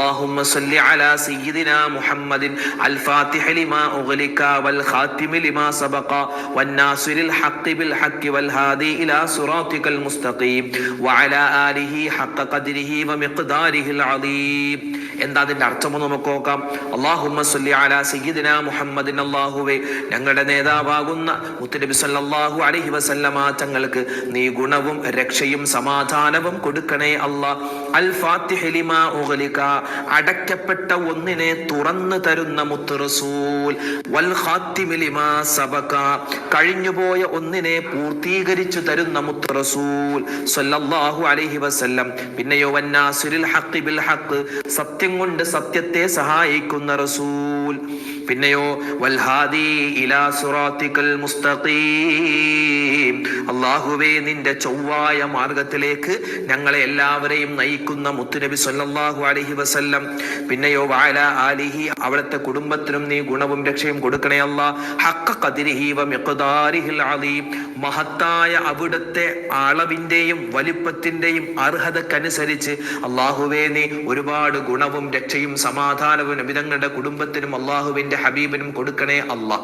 അല്ലാഹുമ്മ സ്വല്ലി അലാ സയ്യിദിനാ മുഹമ്മദിൻ അൽ ഫാത്തിഹ ലിമാ ഉഗ്ലിക വൽ ഖാതിമി ലിമാ സബഖ വന്നാസിറിൽ ഹഖ് ബിൽ ഹഖ് വൽ ഹാദി ഇലാ സിറാത്തിക്കൽ മുസ്തഖീം വഅലാ ആലിഹി ഹഖ ഖദ്രിഹി വമിഖ്ദാരിഹിൽ അദീം. എന്താ അതിന്റെ അർത്ഥം നമുക്ക് നോക്കാം. അല്ലാഹുമ്മ സ്വല്ലി അലാ സയ്യിദിനാ മുഹമ്മദിൻ, അല്ലാഹുവേ ഞങ്ങളുടെ നേതാവാകുന്ന മുത്തുനബി സല്ലല്ലാഹു അലൈഹി വസല്ലമ തങ്ങൾക്ക് നീ ഗുണവും രക്ഷയും സമാധാനവും കൊടുക്കണേ അല്ലാ. അൽ ഫാത്തിഹ ലിമാ ഉഗ്ലിക, അടയ്ക്കപ്പെട്ട ഒന്നിനെ തുറന്നു തരുന്ന മുത്ത് റസൂൽ. വൽ ഖാതിമി ലിമാ സബക, കഴിഞ്ഞുപോയ ഒന്നിനെ പൂർത്തീകരിച്ചു തരുന്ന മുത്ത് റസൂൽ സല്ലല്ലാഹു അലൈഹി വസല്ലം. പിന്നെയോ വന്നാസിറിൽ ഹഖ് ബിൽ ഹഖ്, സത്യം കൊണ്ട് സത്യത്തെ സഹായിക്കുന്ന റസൂൽ. പിന്നെയോ വൽ ഹാദി ഇലാ സിറാത്തിക്കൽ മുസ്തഖീം, അല്ലാഹുവേ നിന്റെ ചൊവ്വായ മാർഗത്തിലേക്ക് ഞങ്ങളെ എല്ലാവരെയും നയിക്കുന്ന മുത്തുനബി സല്ലല്ലാഹു അലൈഹി വസല്ലം. പിന്നെയോ വഅലാ ആലിഹി, അവിടുത്തെ കുടുംബത്തിനും നീ ഗുണവും രക്ഷയും കൊടുക്കണേ അല്ലാ. ഹഖ ഖദ്രിഹി വമിഖ്ദാരിഹിൽ അദീം, മഹത്തായ അവിടുത്തെ അളവിന്റെയും വലിപ്പത്തിന്റെയും അർഹതക്കനുസരിച്ച് അല്ലാഹുവേ നീ ഒരുപാട് ഗുണവും രക്ഷയും സമാധാനവും നബിതങ്ങളുടെ കുടുംബത്തിനും അല്ലാഹുവിന്റെ ഹബീബിനും കൊടുക്കണേ അല്ലാ.